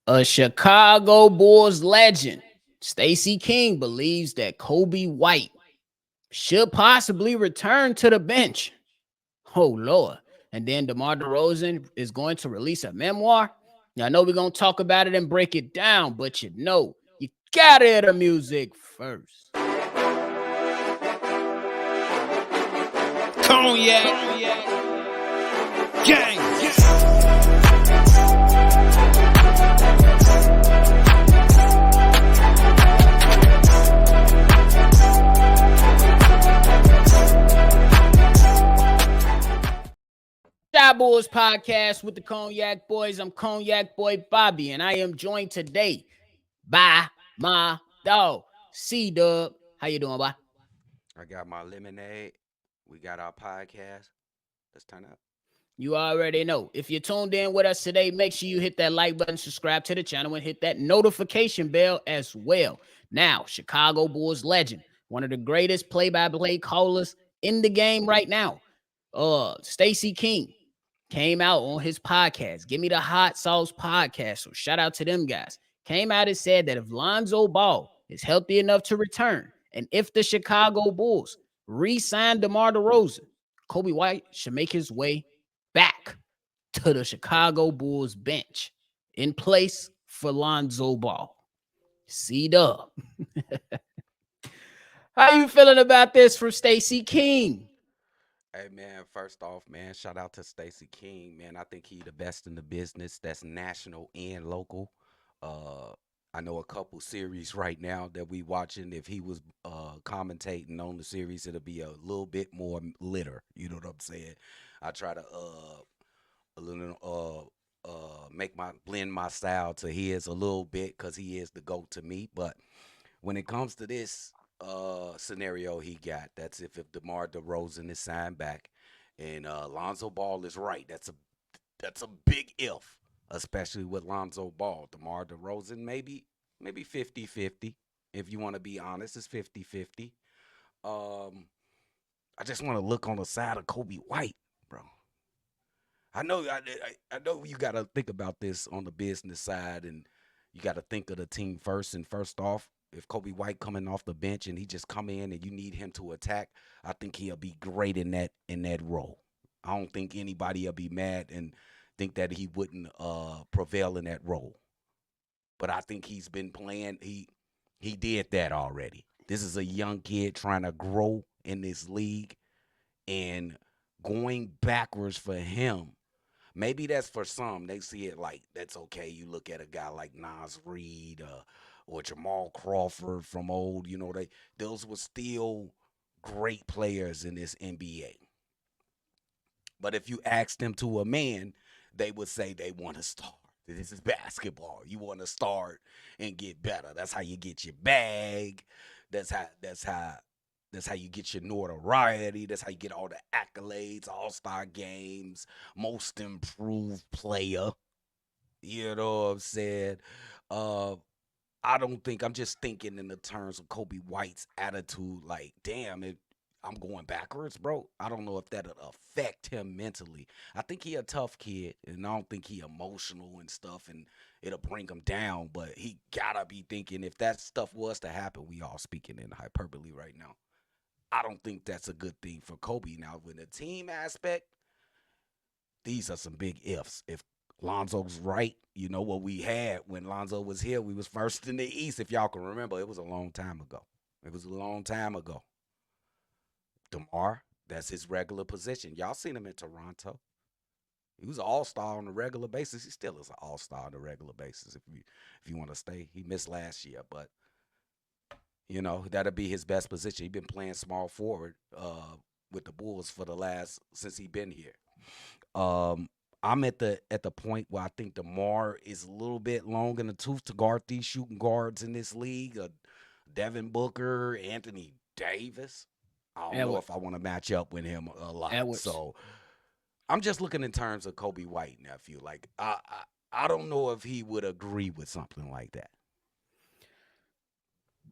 A Chicago Bulls legend, Stacy King, believes that Coby White should possibly return to the bench. Oh, Lord. And then DeMar DeRozan is going to release a memoir. Now, I know we're going to talk about it and break it down, but you got to hear the music first. Cognac. Gang. Bulls podcast with the Cognac Boys. I'm Cognac Boy Bobby, and I am joined today by my dog, CDubb. How you doing, boy? I got my lemonade. We got our podcast. Let's turn up. You already know. If you're tuned in with us today, make sure you hit that like button, subscribe to the channel, and hit that notification bell as well. Now, Chicago Bulls legend, one of the greatest play-by-play callers in the game right now, Stacy King, came out on his podcast, Give Me the Hot Sauce podcast. So shout out to them guys. Came out and said that if Lonzo Ball is healthy enough to return, and if the Chicago Bulls re-sign DeMar DeRozan, Coby White should make his way back to the Chicago Bulls bench in place for Lonzo Ball. CDubb. How you feeling about this from Stacy King? Hey man, first off, man, shout out to Stacy King, man. I think he the best in the business. That's national and local. I know a couple series right now that we watching. If he was commentating on the series, it'll be a little bit more litter. You know what I'm saying? I try to a little blend my style to his a little bit because he is the GOAT to me. But when it comes to this scenario he got, that's if DeMar DeRozan is signed back and Lonzo Ball is right. That's a big if, especially with Lonzo Ball. DeMar DeRozan maybe 50-50. If you want to be honest, it's 50-50. I just want to look on the side of Coby White, bro. I know you got to think about this on the business side, and you got to think of the team first. And first off, if Coby White coming off the bench and he just come in and you need him to attack, I think he'll be great in that role. I don't think anybody will be mad and think that he wouldn't prevail in that role. But I think he's been playing. He did that already. This is a young kid trying to grow in this league, and going backwards for him. Maybe that's for some. They see it like that's okay. You look at a guy like Nas Reed or Jamal Crawford from old. Those were still great players in this NBA. But if you ask them to a man, they would say they want to start. This is basketball. You want to start and get better. That's how you get your bag. That's how you get your notoriety. That's how you get all the accolades, all-star games, most improved player. You know what I'm saying? I'm just thinking in the terms of Coby White's attitude, like, damn, I'm going backwards, bro. I don't know if that'll affect him mentally. I think he a tough kid, and I don't think he emotional and stuff, and it'll bring him down, but he gotta be thinking if that stuff was to happen, we all speaking in hyperbole right now. I don't think that's a good thing for Coby. Now, with the team aspect, these are some big ifs. If Lonzo's right, you know what we had when Lonzo was here, we was first in the East, if y'all can remember. It was a long time ago. DeMar, that's his regular position. Y'all seen him in Toronto. He was an all-star on a regular basis. He still is an all-star on a regular basis if you want to stay. He missed last year, but that'll be his best position. He's been playing small forward with the Bulls since he been here. I'm at the point where I think DeMar is a little bit long in the tooth to guard these shooting guards in this league. Devin Booker, Anthony Davis. I don't know if I want to match up with him a lot. Edwards. So I'm just looking in terms of Coby White, nephew. Like I don't know if he would agree with something like that.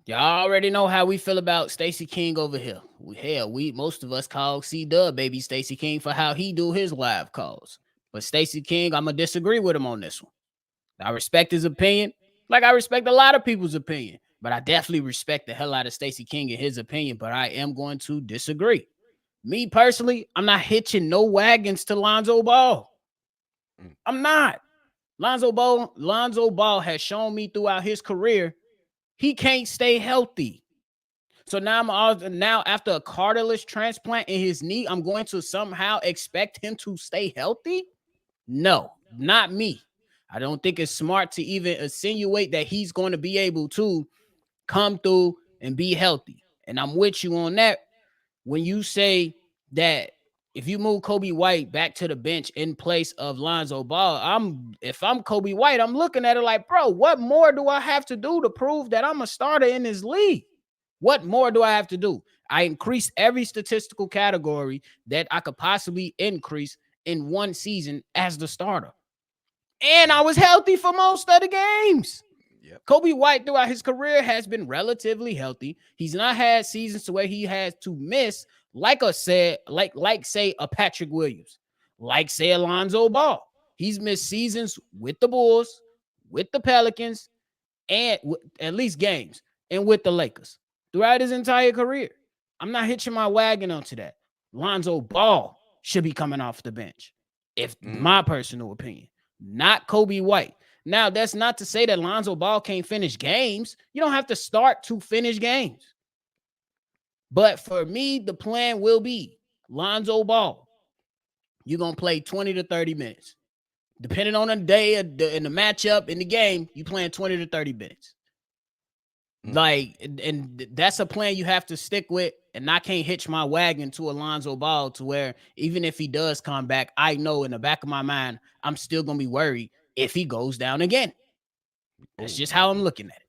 Y'all already know how we feel about Stacy King over here. Most of us call CDubb baby Stacy King for how he do his live calls. But Stacy King, I'm gonna disagree with him on this one. I respect his opinion, like I respect a lot of people's opinion. But I definitely respect the hell out of Stacy King and his opinion. But I am going to disagree. Me personally, I'm not hitching no wagons to Lonzo Ball. Mm. I'm not. Lonzo Ball has shown me throughout his career he can't stay healthy. So now after a cartilage transplant in his knee, I'm going to somehow expect him to stay healthy? No, not me. I don't think it's smart to even insinuate that he's going to be able to come through and be healthy. And I'm with you on that. When you say that if you move Coby White back to the bench in place of Lonzo Ball, if I'm Coby White, I'm looking at it like, bro, what more do I have to do to prove that I'm a starter in this league? What more do I have to do? I increased every statistical category that I could possibly increase in one season as the starter. And I was healthy for most of the games. Yep. Coby White throughout his career has been relatively healthy. He's not had seasons to where he has to miss, like I said, like say a Patrick Williams, like say Alonzo Ball. He's missed seasons with the Bulls, with the Pelicans, and at least games, and with the Lakers throughout his entire career. I'm not hitching my wagon onto that. Lonzo Ball should be coming off the bench, if Mm. my personal opinion, not Coby White. Now, that's not to say that Lonzo Ball can't finish games. You don't have to start to finish games. But for me, the plan will be Lonzo Ball. You're going to play 20 to 30 minutes. Depending on the day and the matchup in the game, you playing 20 to 30 minutes. Mm. Like, and that's a plan you have to stick with. And I can't hitch my wagon to Alonzo Ball to where even if he does come back, I know in the back of my mind, I'm still going to be worried if he goes down again. That's Oh, just how I'm nephew. looking at it.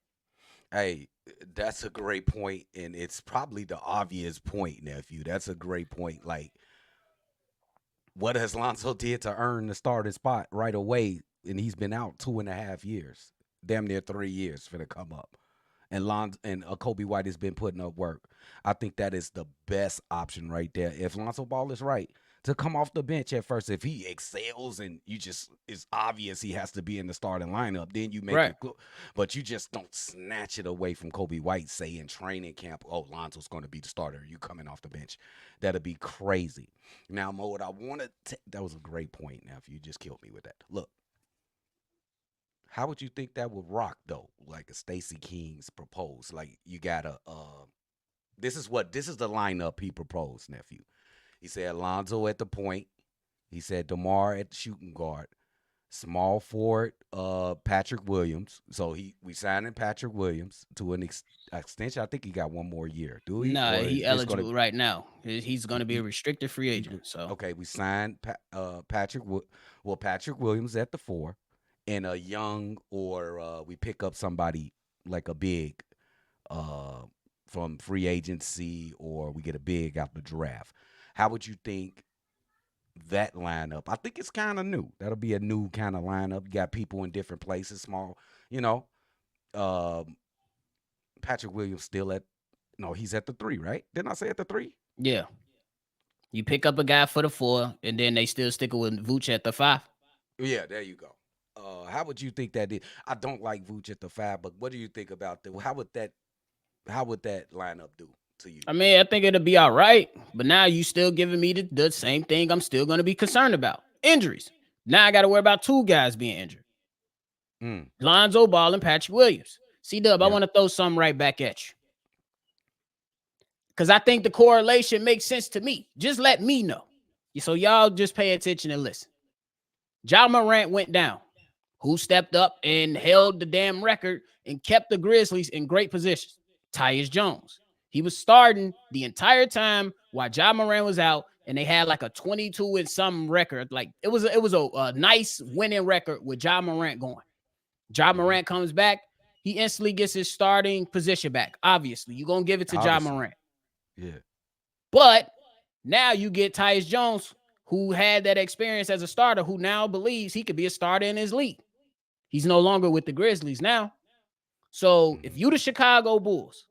Hey, that's a great point, and it's probably the obvious point, nephew. That's a great point. Like, what has Lonzo did to earn the starting spot right away? And he's been out 2.5 years, damn near 3 years for to come up. And Coby White has been putting up work. I think that is the best option right there. If Lonzo Ball is right to come off the bench at first, if he excels and you just it's obvious he has to be in the starting lineup, then you make Right. it good. But you just don't snatch it away from Coby White, say in training camp. Oh, Lonzo's going to be the starter. You coming off the bench? That'd be crazy. Now, Mo, what I wanted that was a great point. Now, if you just killed me with that, look. How would you think that would rock though? Like a Stacy King's proposed. Like you got a this is the lineup he proposed, nephew. He said Alonzo at the point. He said DeMar at the shooting guard. Small forward, Patrick Williams. So we signing Patrick Williams to an extension. I think he got one more year. Do he? Nah, Or he is this gonna eligible right now. He's going to be a he restricted free agent. So okay, we signed Patrick Williams at the four, and a young or we pick up somebody like a big uh, from free agency, or we get a big out the draft. How would you think that lineup? I think it's kind of new. That'll be a new kind of lineup. You got people in different places, small. You know, um, Patrick Williams still at no, he's at the three, right? Didn't I say at the three? yeah, you pick up a guy for the 4, and then they still stick with Vooch at the 5. Yeah, there you go. How would you think that is? I don't like Vooch at the five, but what do you think about that? How would that lineup do to you? I mean, I think it'll be all right, but now you still giving me the same thing I'm still going to be concerned about. Injuries. Now I got to worry about 2 guys being injured. Mm, Lonzo Ball and Patrick Williams. CDubb, I yep. want to throw something right back at you. Because I think the correlation makes sense to me. Just let me know. So y'all just pay attention and listen. Ja Morant went down. Who stepped up and held the damn record and kept the Grizzlies in great positions? Tyus Jones. He was starting the entire time while Ja Morant was out, and they had like a 22 and some record. Like it was a nice winning record with Ja Morant going. Ja Hmm. Morant comes back. He instantly gets his starting position back. Obviously, you're going to give it to Ja Obviously, Morant. yeah. But now you get Tyus Jones, who had that experience as a starter, who now believes he could be a starter in his league. He's no longer with the Grizzlies now. So if Hmm. you the Chicago Bulls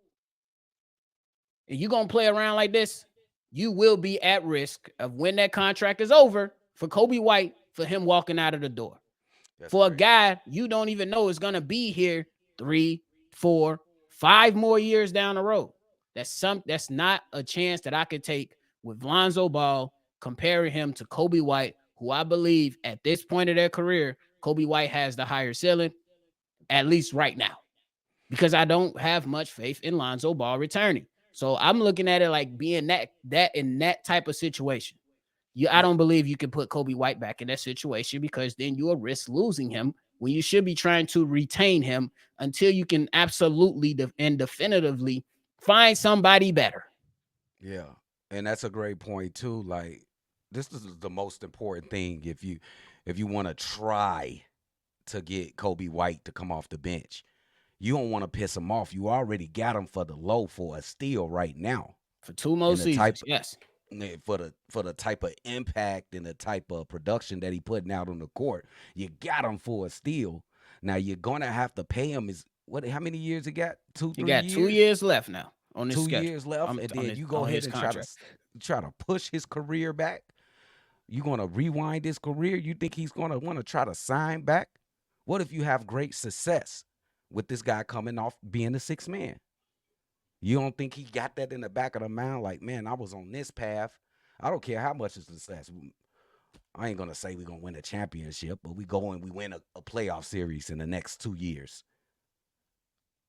and you're going to play around like this, you will be at risk of when that contract is over for Coby White, for him walking out of the door. That's for a crazy. guy you don't even know is gonna be here 3, 4, 5 more years down the road. That's not a chance that I could take with Lonzo Ball, comparing him to Coby White, who I believe at this point of their career, Coby White has the higher ceiling, at least right now, because I don't have much faith in Lonzo Ball returning. So I'm looking at it like being that in that type of situation. I Yeah, don't believe you can put Coby White back in that situation, because then you'll risk losing him when you should be trying to retain him until you can absolutely and definitively find somebody better. yeah, and that's a great point too. Like, this is the most important thing if you want to try to get Kobe White to come off the bench. You don't want to piss him off. You already got him for the low for a steal right now, For 2 more and the type seasons. Yes. for the type of impact and the type of production that he putting out on the court. You got him for a steal. Now you're gonna have to pay him. Is what? How many years he got? Two, He three got two years. years left now on his Two schedule. years left, and then you go On ahead his and contract. try to push his career back. You gonna rewind his career? You think he's gonna want to try to sign back? What if you have great success with this guy coming off being the sixth man? You don't think he got that in the back of the mind? Like, man, I was on this path. I don't care how much is success. I ain't gonna say we're gonna win a championship, but we go and we win a playoff series in the next 2 years.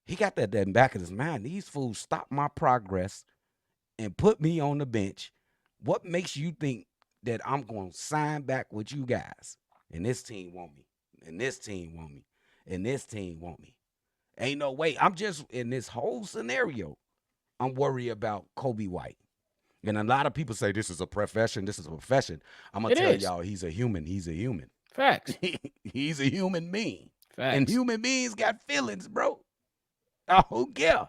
He got that in the back of his mind. These fools stop my progress and put me on the bench. What makes you think that I'm gonna sign back with you guys? And this team want me. And this team want me. And this team want me. Ain't no way. I'm just in this whole scenario. I'm worried about Coby White. And a lot of people say this is a profession. This is a profession. I'm gonna It tell is. y'all, he's a human. He's a human. Facts. He's a human being. And Facts. human beings got feelings, bro. I don't care.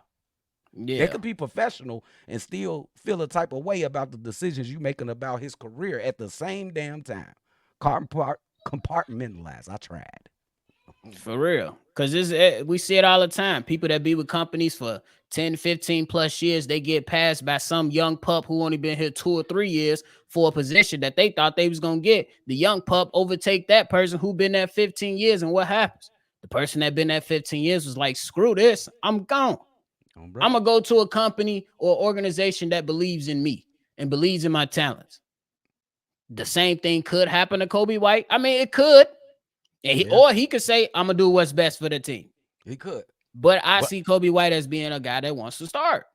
They Yeah. could be professional and still feel a type of way about the decisions you making about his career at the same damn time. Compartmentalize. I tried. For real. Because we see it all the time. People that be with companies for 10, 15 plus years, they get passed by some young pup who only been here 2 or 3 years for a position that they thought they was going to get. The young pup overtake that person who been there 15 years. And what happens? The person that been there 15 years was like, screw this. I'm gone. Bro. I'm going to go to a company or organization that believes in me and believes in my talents. The same thing could happen to Coby White. I mean, it could. Yeah, Or he could say, I'm going to do what's best for the team. he could. But I But see Coby White as being a guy that wants to start.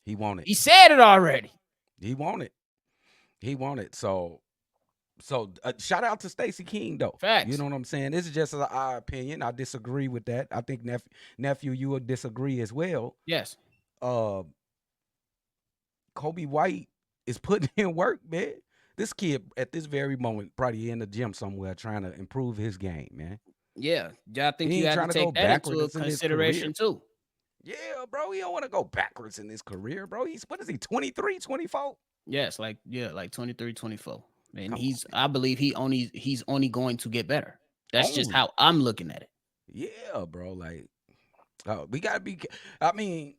he wanted. He said it already. He wanted. He wanted. So shout out to Stacy King though. You Facts. know what I'm saying? This is just our opinion. I disagree with that. I think nephew, you would disagree as well. Yes. Uh, Coby White is putting in work, man. This kid at this very moment probably in the gym somewhere trying to improve his game, man. Yeah. I think He you ain't have to trying to go take that into backwards in his career. consideration too. Yeah, bro. He don't want to go backwards in his career, bro. What is he, 23, 24? Yes, like 23, 24. And Come on, man. I believe he's only going to get better. That's just Only. how I'm looking at it. Yeah, bro. Like, we gotta be. I mean,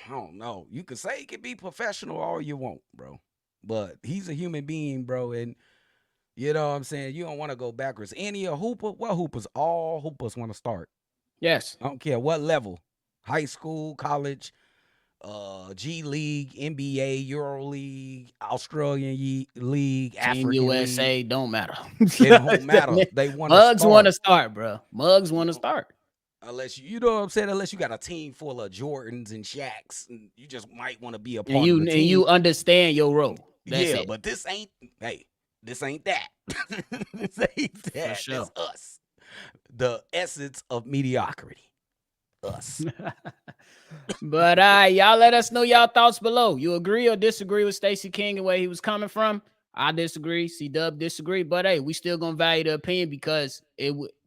I don't know. You can say he can be professional all you want, bro, but he's a human being, bro, and you know what I'm saying. You don't want to go backwards. Any a hooper, what hoopers? All hoopers want to start. Yes. I don't care what level, high school, college, G League, NBA, Euro League, Australian League, Team African League. USA don't matter. It don't matter. They want to Mugs want to start. start, bro. Mugs want to start. Unless you know what I'm saying, unless you got a team full of Jordans and Shaqs, and you just might want to be a And part of the team. you understand your role. That's Yeah, it. but this ain't. Hey, this ain't that. This ain't For that. sure. This us. The essence of mediocrity. Us. But y'all let us know y'all thoughts below. You agree or disagree with Stacy King and where he was coming from? I disagree. CDubb disagree. But hey, we still gonna value the opinion because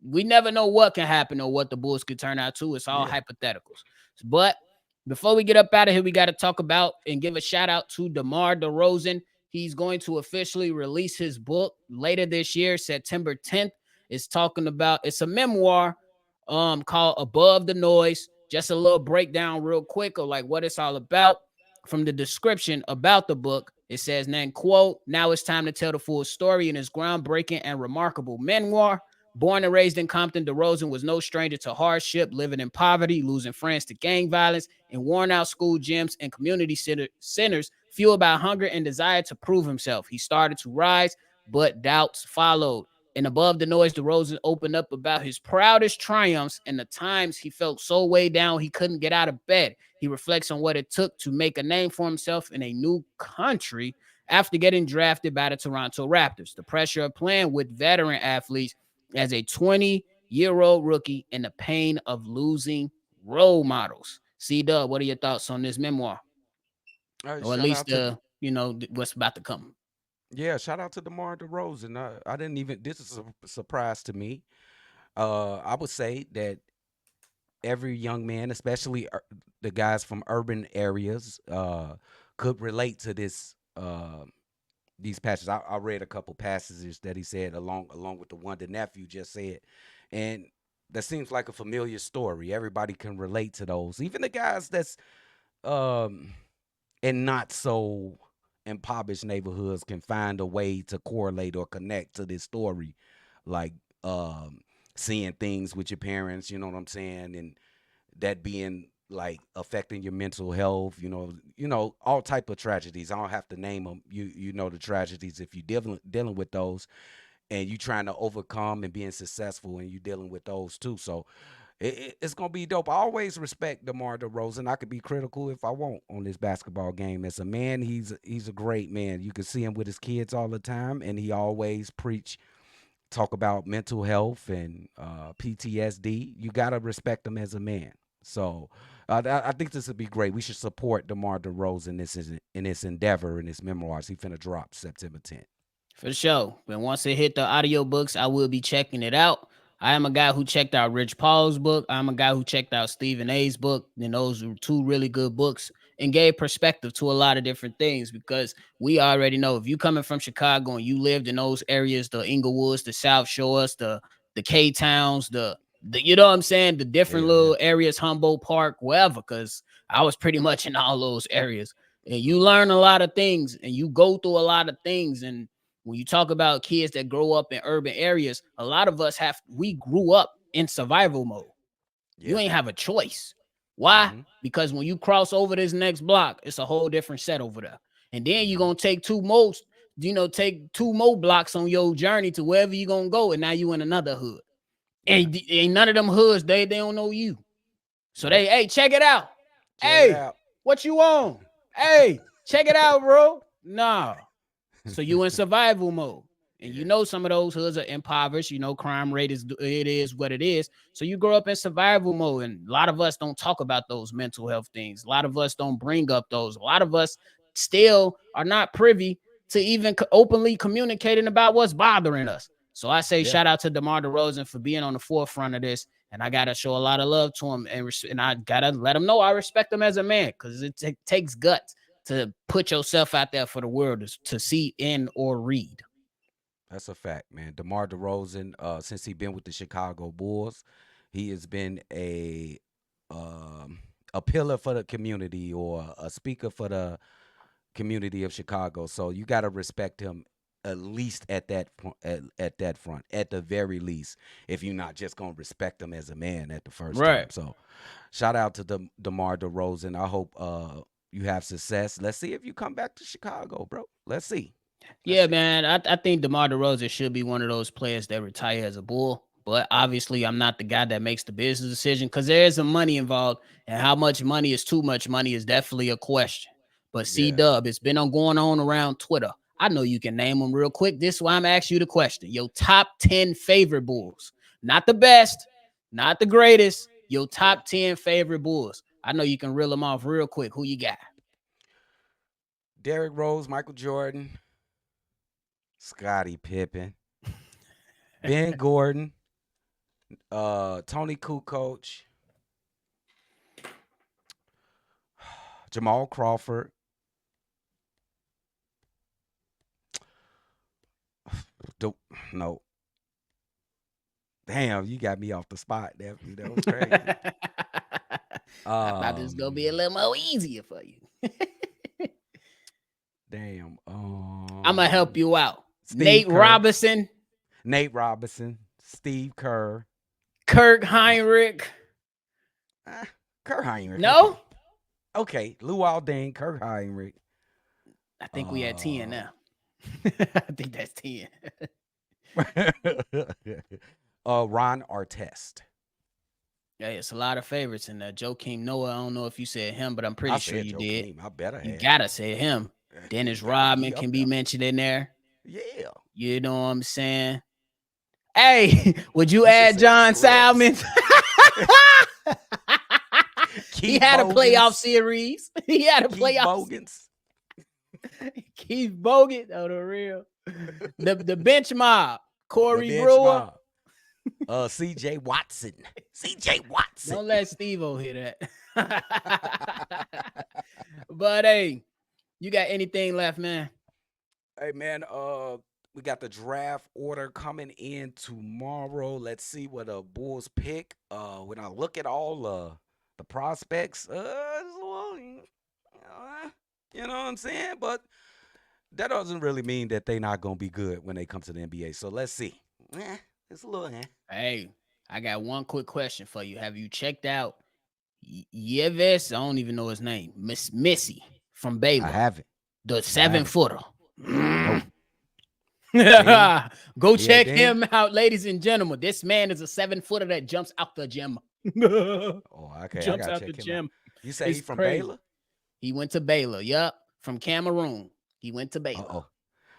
we never know what can happen or what the Bulls could turn out to. It's all Yeah. hypotheticals. But before we get up out of here, we got to talk about and give a shout out to Demar DeRozan. He's going to officially release his book later this year, September 10th. It's a memoir called Above the Noise. Just a little breakdown real quick of like what it's all about. From the description about the book, it says, then quote, now it's time to tell the full story in his groundbreaking and remarkable memoir. Born and raised in Compton, DeRozan was no stranger to hardship, living in poverty, losing friends to gang violence, and worn out school gyms and community centers fueled by hunger and desire to prove himself. He started to rise, but doubts followed. And above the noise, DeRozan opened up about his proudest triumphs and the times he felt so weighed down he couldn't get out of bed. He reflects on what it took to make a name for himself in a new country after getting drafted by the Toronto Raptors. The pressure of playing with veteran athletes as a 20-year-old rookie and the pain of losing role models. CDubb, what are your thoughts on this memoir? All right, Or at shout least, out to what's about to come? shout out to DeMar DeRozan. I didn't even. This is a surprise to me. I would say that every young man, especially the guys from urban areas, could relate to this. These passages. I read a couple passages that he said along with the one the nephew just said, and that seems like a familiar story. Everybody can relate to those, even the guys that's um in not so impoverished neighborhoods can find a way to correlate or connect to this story, like seeing things with your parents. You know what I'm saying, and that being like affecting your mental health, all type of tragedies. I don't have to name them. You know the tragedies if you dealing with those, and you trying to overcome and being successful, and you dealing with those too. So it's gonna be dope. I always respect DeMar DeRozan. I could be critical if I want on this basketball game. As a man, he's a great man. You can see him with his kids all the time, and he always talk about mental health and PTSD. You gotta respect him as a man. So I think this would be great. We should support DeMar DeRozan in this endeavor in his memoirs. He finna drop September 10th. For sure. And once it hit the audiobooks, I will be checking it out. I am a guy who checked out Rich Paul's book. I'm a guy who checked out Stephen A's book. And those were two really good books and gave perspective to a lot of different things because we already know if you coming from Chicago and you lived in those areas, the Inglewoods, the South Shores, the K Towns, the you know what I'm saying, the different Yeah, yeah, little areas, Humboldt Park, wherever, because I was pretty much in all those areas. And you learn a lot of things and you go through a lot of things. And when you talk about kids that grow up in urban areas, a lot of us we grew up in survival mode. You yeah. ain't have a choice. Why? Mm-hmm. Because when you cross over this next block, it's a whole different set over there. And then you're Mm-hmm. gonna take two more blocks on your journey to wherever you're gonna go, and now you in another hood. Yeah. Ain't none of them hoods, they don't know you. So Nope. hey, check it out. Check it Hey, out. what you on? Hey, check it out, bro. Nah. So you in survival mode. And you Yeah. know some of those hoods are impoverished. You know crime rate is what it is. So you grow up in survival mode. And a lot of us don't talk about those mental health things. A lot of us don't bring up those. A lot of us still are not privy to even openly communicating about what's bothering us. So I say Yeah. shout out to DeMar DeRozan for being on the forefront of this. And I gotta show a lot of love to him, and I gotta let him know I respect him as a man because it takes guts to put yourself out there for the world to see in or read. That's a fact, man. DeMar DeRozan, since he been with the Chicago Bulls, he has been um, a pillar for the community or a speaker for the community of Chicago. So you got to respect him at least at that front, at the very least. If you're not just gonna respect him as a man at the first time. Right. So shout out to DeMar DeRozan. I hope you have success. Let's see if you come back to Chicago, bro. Let's see. Let's Yeah, see. man. I think DeMar DeRozan should be one of those players that retire as a Bull. But obviously, I'm not the guy that makes the business decision because there is some money involved, and how much money is too much money is definitely a question. But Yeah. CDubb, it's been on going on around Twitter. I know you can name them real quick. This is why I'm asking you the question. Your top 10 favorite Bulls, not the best, not the greatest. Your Yeah. top 10 favorite Bulls. I know you can reel them off real quick. Who you got? Derrick Rose, Michael Jordan, Scottie Pippen, Ben Gordon, Tony Kukoc, Jamal Crawford. Do- no, damn, you got me off the spot. That was crazy. I thought this was gonna be a Um, little more easier for you. damn. I'm gonna help you out. Steve Nate Kerr, Robinson. Nate Robinson, Steve Kerr. Kirk Heinrich. Kerr Heinrich. No? Okay. Luol Deng, Kerr Heinrich. I think we at 10 now. I think that's 10. Ron Artest. Yeah, it's a lot of favorites in there. Joakim Noah, I don't know if you said him, but I'm pretty sure you did. I better have. You gotta say him. Dennis Rodman can be mentioned in there. Yeah. You know what I'm saying? Hey, would you add John Salmon? He had a playoff series. He had a playoff series. Keith Bogan. Oh, the real. The bench mob. Corey Brewer. CJ Watson. CJ Watson. Don't let Steve-O hear that. But hey, you got anything left, man? Hey, man, we got the draft order coming in tomorrow. Let's see what the Bulls pick. When I look at all the prospects, you know what I'm saying? But that doesn't really mean that they're not going to be good when they come to the NBA. So let's see. It's a little. Hey, I got one quick question for you. Have you checked out Yves? I don't even know his name. Missy from Baylor. I haven't. The 7-footer. Nope. Go check him out, ladies and gentlemen. This man is a 7-footer that jumps out the gym. Okay. Jumps out the gym. You say he's from Baylor? He went to Baylor. Yup. From Cameroon. He went to Baylor.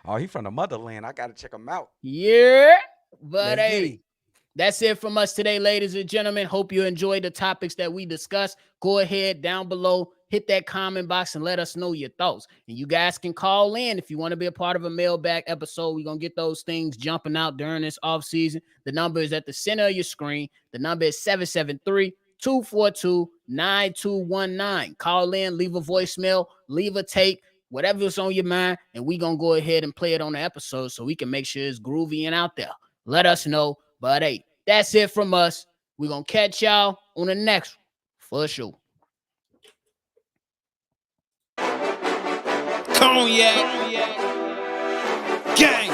Oh, he's from the motherland. I got to check him out. Yeah. But hey, that's it from us today, ladies and gentlemen. Hope you enjoyed the topics that we discussed. Go ahead down below, hit that comment box and let us know your thoughts. And you guys can call in if you want to be a part of a mailbag episode. We're going to get those things jumping out during this off season. The number is at the center of your screen. The number is 773-242-9219. Call in, leave a voicemail, leave a tape, whatever's on your mind, and we're going to go ahead and play it on the episode so we can make sure it's groovy and out there. Let us know. But hey, that's it from us. We're going to catch y'all on the next one for sure. Cognac. Gang.